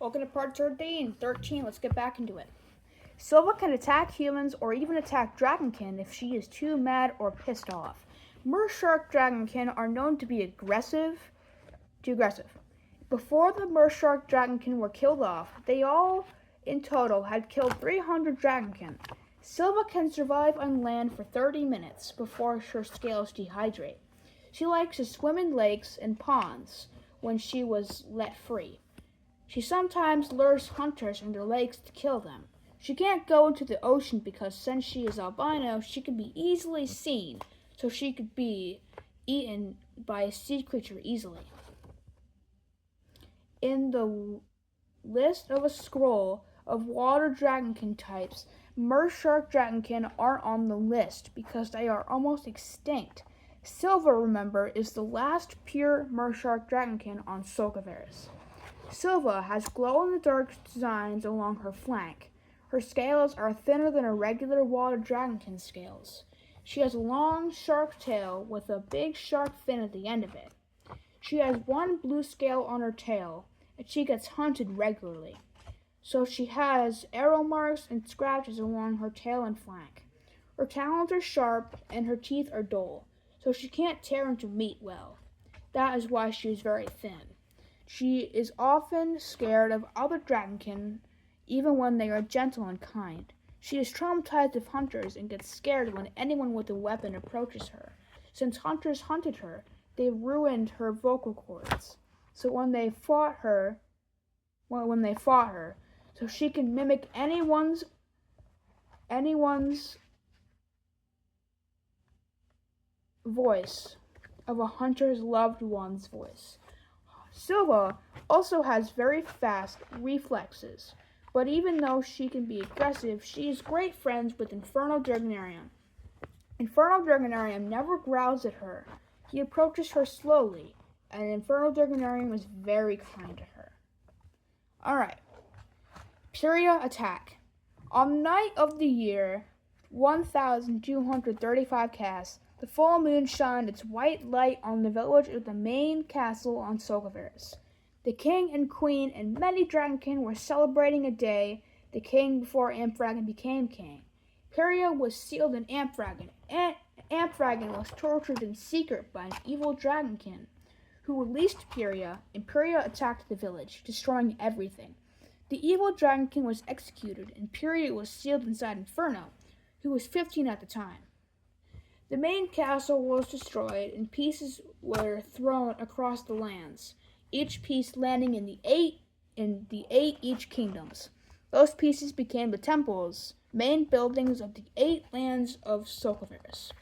Welcome to part 13. Let's get back into it. Silva can attack humans or even attack Dragonkin if she is too mad or pissed off. Mershark Dragonkin are known to be too aggressive. Before the Mershark Dragonkin were killed off, they all in total had killed 300 Dragonkin. Silva can survive on land for 30 minutes before her scales dehydrate. She likes to swim in lakes and ponds when she was let free. She sometimes lures hunters into lakes to kill them. She can't go into the ocean because since she is albino, she can be easily seen, so she could be eaten by a sea creature easily. In the list of a scroll of water dragonkin types, Mershark Dragonkin aren't on the list because they are almost extinct. Silva, remember, is the last pure Mershark Dragonkin on Soulcaveris. Silva has glow-in-the-dark designs along her flank. Her scales are thinner than a regular water dragonkin scales. She has a long shark tail with a big shark fin at the end of it. She has one blue scale on her tail, and she gets hunted regularly. So she has arrow marks and scratches along her tail and flank. Her talons are sharp and her teeth are dull, so she can't tear into meat well. That is why she is very thin. She is often scared of other dragonkin, even when they are gentle and kind. She is traumatized of hunters and gets scared when anyone with a weapon approaches her. Since hunters hunted her, they ruined her vocal cords. So when they fought her, so she can mimic anyone's voice of a hunter's loved one's voice. Silva also has very fast reflexes, but even though she can be aggressive, she is great friends with Inferno Durgonarium. Inferno Durgonarium never growls at her. He approaches her slowly, and Inferno Durgonarium is very kind to her. Alright. Pyria attack. On the night of the year 1235 Cass, the full moon shined its white light on the village of the main castle on Soulcaveris. The king and queen and many dragonkin were celebrating a day the king before Ampdragon became king. Pyria was sealed in Ampdragon, and Ampdragon was tortured in secret by an evil dragonkin who released Pyria, and Pyria attacked the village, destroying everything. The evil dragonkin was executed, and Pyria was sealed inside Inferno, who was 15 at the time. The main castle was destroyed, and pieces were thrown across the lands, each piece landing in the eight each kingdoms. Those pieces became the temples, main buildings of the 8 lands of Soulcaveris.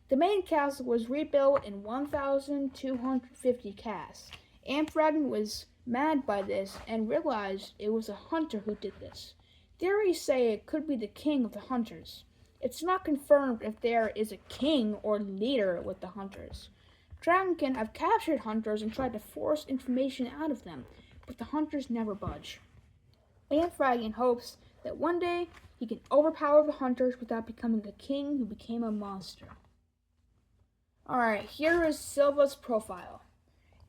The main castle was rebuilt in 1250 Cass. Ampdragon was mad by this and realized it was a hunter who did this. Theories say it could be the king of the hunters. It's not confirmed if there is a king or leader with the hunters. Dragonkin have captured hunters and tried to force information out of them, but the hunters never budge. Ampdragon hopes that one day he can overpower the hunters without becoming a king who became a monster. Alright, here is Silva's profile.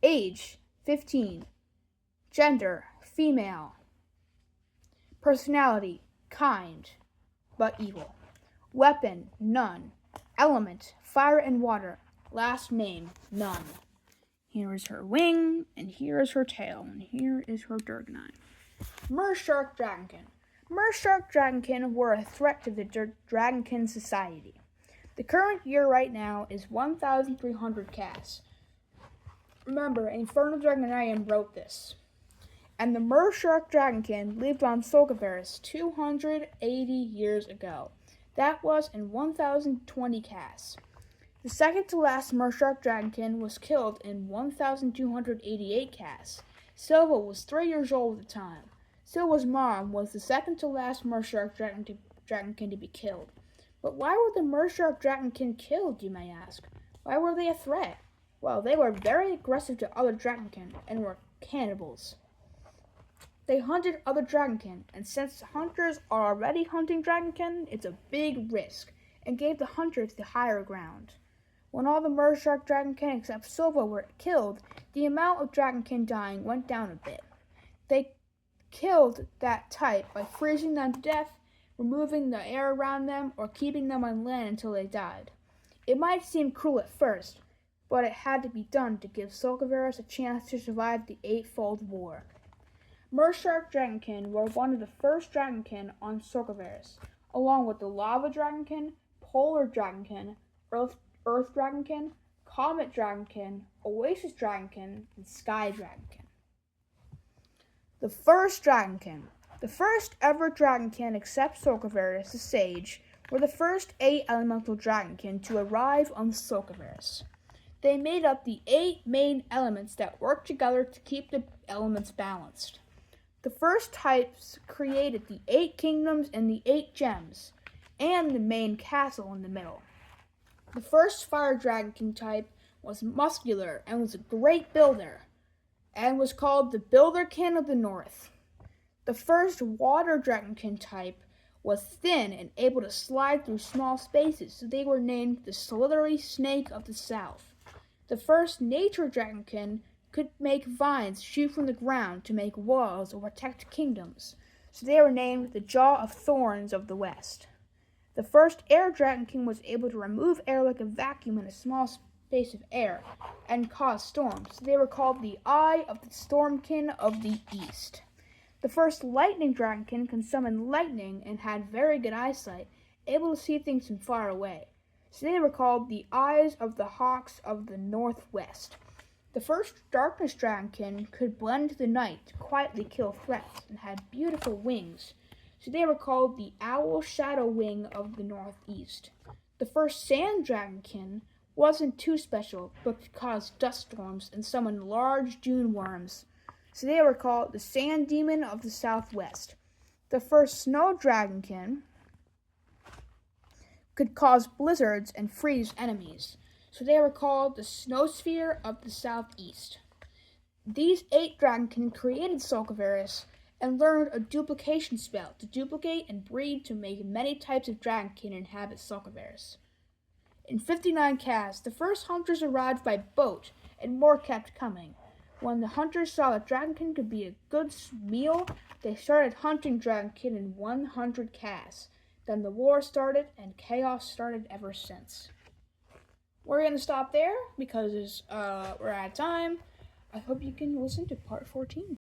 Age, 15. Gender, female. Personality, kind, but evil. Weapon, none. Element, fire and water. Last name, none. Here is her wing, and here is her tail, and here is her Durgonarium. Mershark Dragonkin. Mershark Dragonkin were a threat to the Dragonkin society. The current year right now is 1300 Cass. Remember, Inferno Durgonarium wrote this. And the Mershark Dragonkin lived on Soulcaveris 280 years ago. That was in 1020 Cass. The second to last Mershark Dragonkin was killed in 1288 Cass. Silva was 3 years old at the time. Silva's mom was the second to last Mershark Dragonkin to be killed. But why were the Mershark Dragonkin killed, you may ask? Why were they a threat? Well, they were very aggressive to other Dragonkin and were cannibals. They hunted other Dragonkin, and since hunters are already hunting Dragonkin, it's a big risk, and gave the hunters the higher ground. When all the Mershark Dragonkin except Silva were killed, the amount of Dragonkin dying went down a bit. killed that type by freezing them to death, removing the air around them, or keeping them on land until they died. It might seem cruel at first, but it had to be done to give Sulcaverus a chance to survive the Eightfold War. Mershark Dragonkin were one of the first Dragonkin on Sulcaverus, along with the Lava Dragonkin, Polar Dragonkin, Earth Dragonkin, Comet Dragonkin, Oasis Dragonkin, and Sky Dragonkin. The first Dragonkin. The first ever Dragonkin except Sulcaverus the Sage were the first 8 elemental Dragonkin to arrive on Sulcaverus. They made up the 8 main elements that work together to keep the elements balanced. The first types created the 8 kingdoms and the 8 gems, and the main castle in the middle. The first Fire Dragonkin type was muscular and was a great builder, and was called the Builderkin of the North. The first Water Dragonkin type was thin and able to slide through small spaces, so they were named the Slithery Snake of the South. The first Nature Dragonkin could make vines shoot from the ground to make walls or protect kingdoms, so they were named the Jaw of Thorns of the West. The first Air Dragonkin was able to remove air like a vacuum in a small space of air and cause storms, so they were called the Eye of the Stormkin of the East. The first Lightning Dragonkin can summon lightning and had very good eyesight, able to see things from far away, so they were called the Eyes of the Hawks of the Northwest. The first Darkness Dragonkin could blend into the night to quietly kill threats and had beautiful wings, so they were called the Owl Shadow Wing of the Northeast. The first Sand Dragonkin wasn't too special, but could cause dust storms and summon large dune worms, so they were called the Sand Demon of the Southwest. The first Snow Dragonkin could cause blizzards and freeze enemies, so they were called the Snowsphere of the Southeast. These 8 Dragonkin created Sulcaverus and learned a duplication spell to duplicate and breed to make many types of Dragonkin inhabit Sulcaverus. In 59 casts, the first hunters arrived by boat, and more kept coming. When the hunters saw that Dragonkin could be a good meal, they started hunting Dragonkin in 100 casts. Then the war started, and chaos started ever since. We're going to stop there because we're out of time. I hope you can listen to part 14.